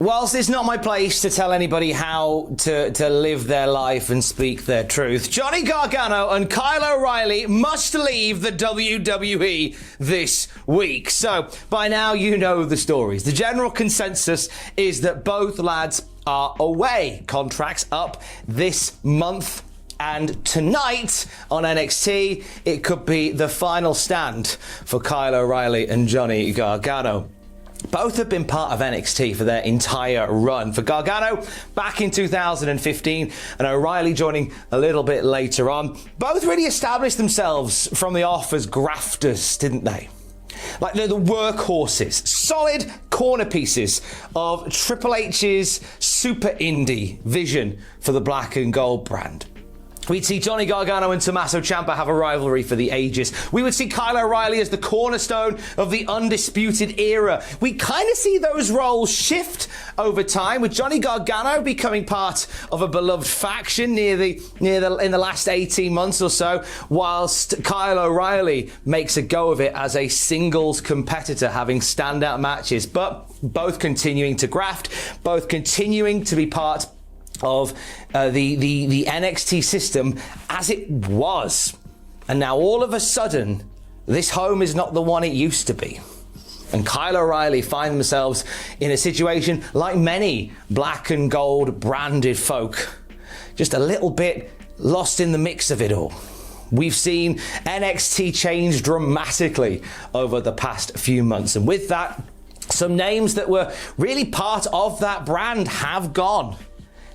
Whilst it's not my place to tell anybody how to live their life and speak their truth, Johnny Gargano and Kyle O'Reilly must leave the WWE this week. So, by now you know the stories. The general consensus is that both lads are away. Contracts up this month. And tonight on NXT, it could be the final stand for Kyle O'Reilly and Johnny Gargano. Both have been part of NXT for their entire run. For Gargano, back in 2015, and O'Reilly joining a little bit later on. Both really established themselves from the off as grafters, didn't they? Like they're the workhorses, solid corner pieces of Triple H's super indie vision for the black and gold brand. We'd see Johnny Gargano and Tommaso Ciampa have a rivalry for the ages. We would see Kyle O'Reilly as the cornerstone of the Undisputed Era. We kind of see those roles shift over time, with Johnny Gargano becoming part of a beloved faction in the last 18 months or so, whilst Kyle O'Reilly makes a go of it as a singles competitor, having standout matches, but both continuing to graft, both continuing to be part of the NXT system as it was. And now all of a sudden, this home is not the one it used to be. And Kyle O'Reilly find themselves in a situation like many black and gold branded folk, just a little bit lost in the mix of it all. We've seen NXT change dramatically over the past few months. And with that, some names that were really part of that brand have gone.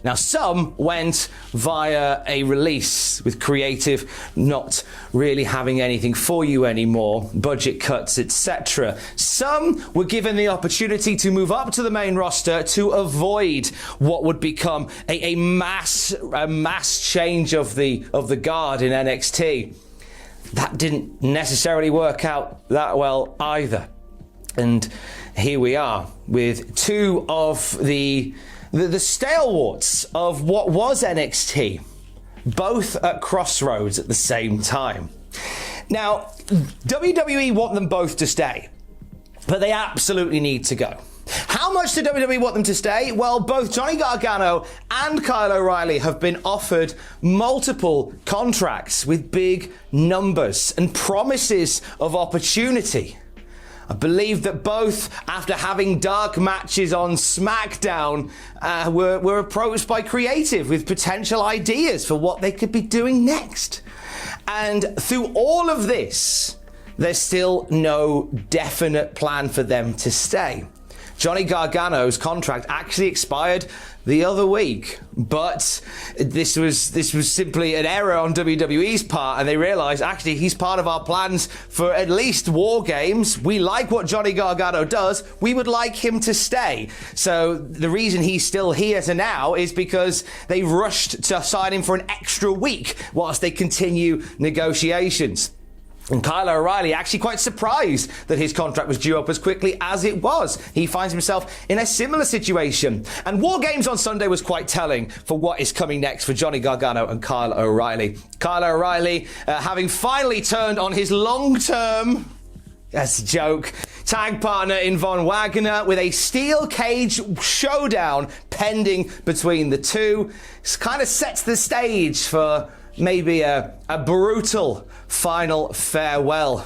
Now, some went via a release with creative not really having anything for you anymore, budget cuts, etc. Some were given the opportunity to move up to the main roster to avoid what would become a mass change of the guard in NXT. That didn't necessarily work out that well either. And here we are with two of the stalwarts of what was NXT, both at crossroads at the same time. Now, WWE want them both to stay, but they absolutely need to go. How much did WWE want them to stay? Well, both Johnny Gargano and Kyle O'Reilly have been offered multiple contracts with big numbers and promises of opportunity. I believe that both, after having dark matches on SmackDown, were approached by creative with potential ideas for what they could be doing next. And through all of this, there's still no definite plan for them to stay. Johnny Gargano's contract actually expired the other week, but this was simply an error on WWE's part, and they realized actually he's part of our plans for at least War Games. We like what Johnny Gargano does. We would like him to stay. So the reason he's still here to now is because they rushed to sign him for an extra week whilst they continue negotiations. And Kyle O'Reilly actually quite surprised that his contract was due up as quickly as it was. He finds himself in a similar situation. And War Games on Sunday was quite telling for what is coming next for Johnny Gargano and Kyle O'Reilly. Kyle O'Reilly, having finally turned on his long-term, that's a joke, tag partner in Von Wagner, with a steel cage showdown pending between the two. This kind of sets the stage for maybe a brutal final farewell.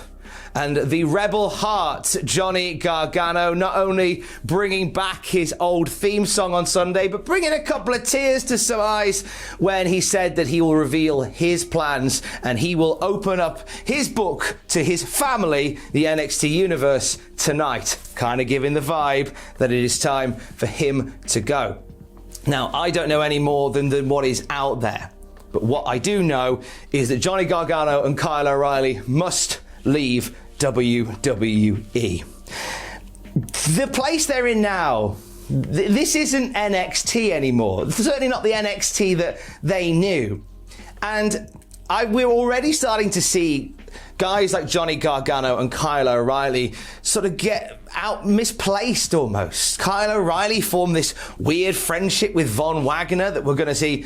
And the rebel heart, Johnny Gargano, not only bringing back his old theme song on Sunday, but bringing a couple of tears to some eyes when he said that he will reveal his plans and he will open up his book to his family, the NXT universe, tonight. Kind of giving the vibe that it is time for him to go. Now, I don't know any more than what is out there. But what I do know is that Johnny Gargano and Kyle O'Reilly must leave WWE. The place they're in now, this isn't NXT anymore. Certainly not the NXT that they knew. And we're already starting to see guys like Johnny Gargano and Kyle O'Reilly sort of get out misplaced almost. Kyle O'Reilly formed this weird friendship with Von Wagner that we're going to see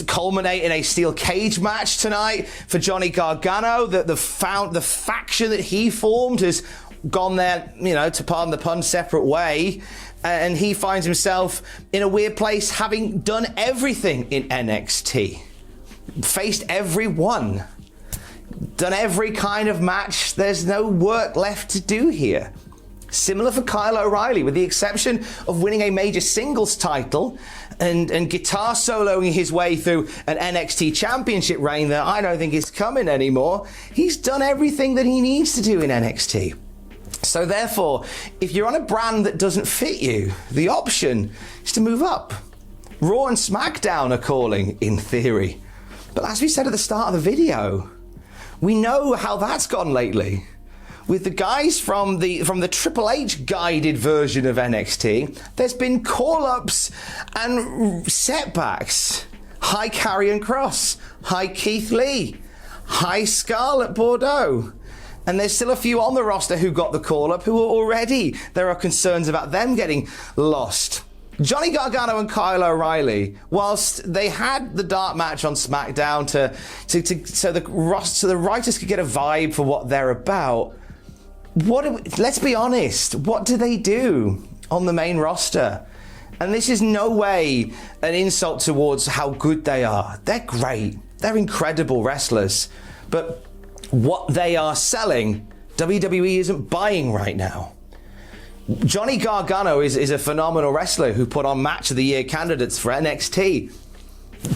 culminate in a steel cage match tonight. For Johnny Gargano, the faction that he formed has gone there, to pardon the pun, separate way. and he finds himself in a weird place, having done everything in NXT. Faced everyone. Done every kind of match. There's no work left to do here. Similar for Kyle O'Reilly, with the exception of winning a major singles title and guitar soloing his way through an NXT championship reign that I don't think is coming anymore. He's done everything that he needs to do in NXT. So therefore, if you're on a brand that doesn't fit you, the option is to move up. Raw and SmackDown are calling, in theory. But as we said at the start of the video, we know how that's gone lately. With the guys from the Triple H guided version of NXT, there's been call-ups and setbacks. Hi Karrion Kross, hi Keith Lee, hi Scarlett Bordeaux. And there's still a few on the roster who got the call-up who are already, there are concerns about them getting lost. Johnny Gargano and Kyle O'Reilly, whilst they had the dark match on SmackDown so the writers could get a vibe for what they're about, let's be honest, what do they do on the main roster? And this is no way an insult towards how good they are. They're great. They're incredible wrestlers. But what they are selling, WWE isn't buying right now. Johnny Gargano is a phenomenal wrestler who put on Match of the Year candidates for NXT.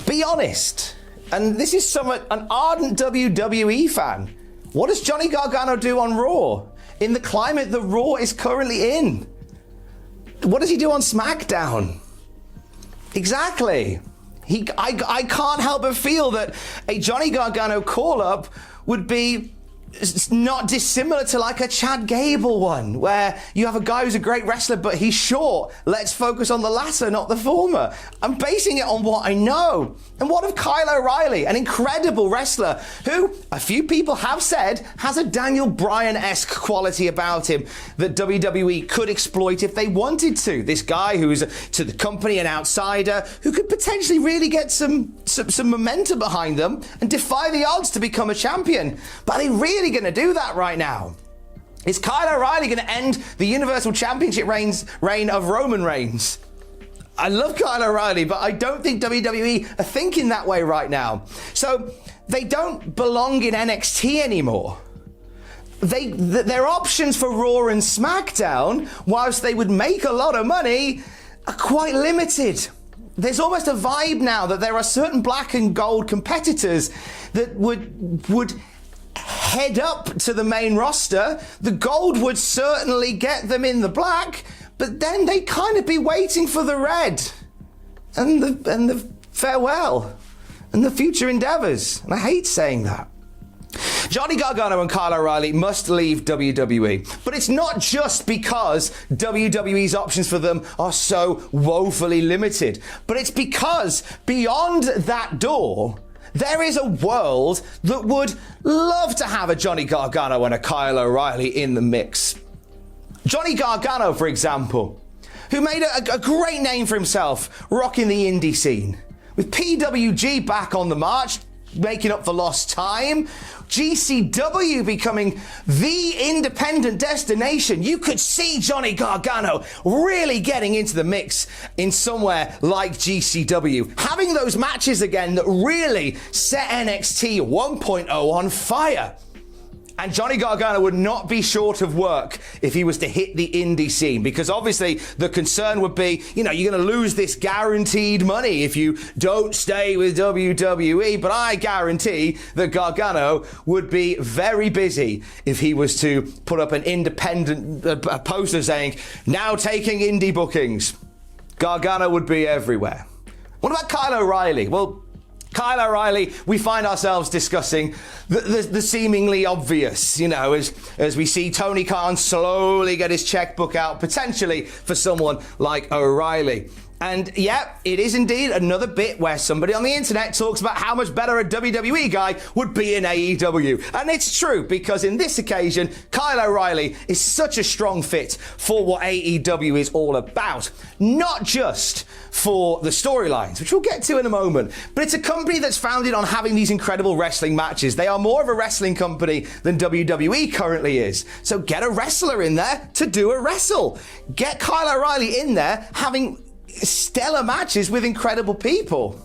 Be honest. And this is an ardent WWE fan. What does Johnny Gargano do on Raw? In the climate that Raw is currently in? What does he do on SmackDown? Exactly. I can't help but feel that a Johnny Gargano call-up would be not dissimilar to like a Chad Gable one, where you have a guy who's a great wrestler, but he's short. Let's focus on the latter, not the former. I'm basing it on what I know. And what of Kyle O'Reilly, an incredible wrestler who a few people have said has a Daniel Bryan-esque quality about him that WWE could exploit if they wanted to. This guy who's to the company an outsider who could potentially really get some momentum behind them and defy the odds to become a champion. But are they really going to do that right now? Is Kyle O'Reilly going to end the Universal Championship reign of Roman Reigns? I love Kyle O'Reilly, but I don't think WWE are thinking that way right now. So they don't belong in NXT anymore. Their options for Raw and SmackDown, whilst they would make a lot of money, are quite limited. There's almost a vibe now that there are certain black and gold competitors that would head up to the main roster. The gold would certainly get them in the black, but then they kind of be waiting for the red and the farewell and the future endeavors. And I hate saying that. Johnny Gargano and Kyle O'Reilly must leave WWE. But it's not just because WWE's options for them are so woefully limited, but it's because beyond that door, there is a world that would love to have a Johnny Gargano and a Kyle O'Reilly in the mix. Johnny Gargano, for example, who made a great name for himself rocking the indie scene. With PWG back on the march, making up for lost time, GCW becoming the independent destination, you could see Johnny Gargano really getting into the mix in somewhere like GCW, having those matches again that really set NXT 1.0 on fire. And Johnny Gargano would not be short of work if he was to hit the indie scene, because obviously the concern would be, you're going to lose this guaranteed money if you don't stay with WWE. But I guarantee that Gargano would be very busy if he was to put up an independent poster saying, now taking indie bookings. Gargano would be everywhere. What about Kyle O'Reilly? Well, Kyle O'Reilly, we find ourselves discussing the seemingly obvious, as we see Tony Khan slowly get his checkbook out, potentially for someone like O'Reilly. And yeah, it is indeed another bit where somebody on the internet talks about how much better a WWE guy would be in AEW. And it's true, because in this occasion, Kyle O'Reilly is such a strong fit for what AEW is all about. Not just for the storylines, which we'll get to in a moment, but it's a company that's founded on having these incredible wrestling matches. They are more of a wrestling company than WWE currently is. So get a wrestler in there to do a wrestle. Get Kyle O'Reilly in there having stellar matches with incredible people.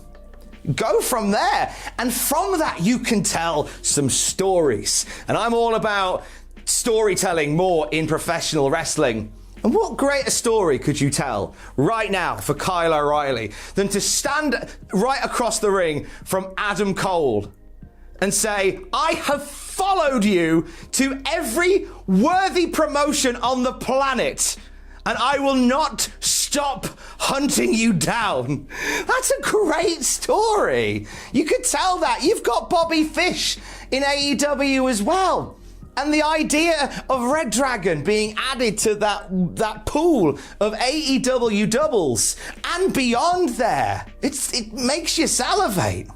Go from there. And from that, you can tell some stories. And I'm all about storytelling more in professional wrestling. And what greater story could you tell right now for Kyle O'Reilly than to stand right across the ring from Adam Cole and say, I have followed you to every worthy promotion on the planet, and I will not stop hunting you down. That's a great story. You could tell that. You've got Bobby Fish in AEW as well. And the idea of Red Dragon being added to that pool of AEW doubles and beyond there, it makes you salivate.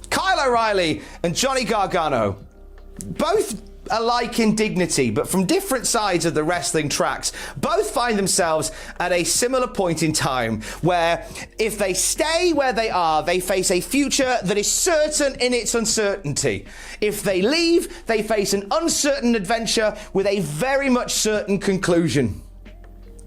Kyle O'Reilly and Johnny Gargano, both alike in dignity, but from different sides of the wrestling tracks, both find themselves at a similar point in time where if they stay where they are, they face a future that is certain in its uncertainty. If they leave, they face an uncertain adventure with a very much certain conclusion.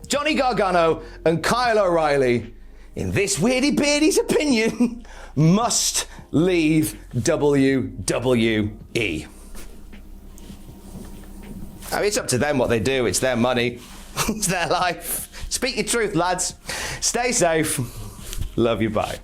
Johnny Gargano and Kyle O'Reilly, in this Weirdy Beardy's opinion, must leave WWE. I mean, it's up to them what they do. It's their money. It's their life. Speak your truth, lads. Stay safe. Love you. Bye.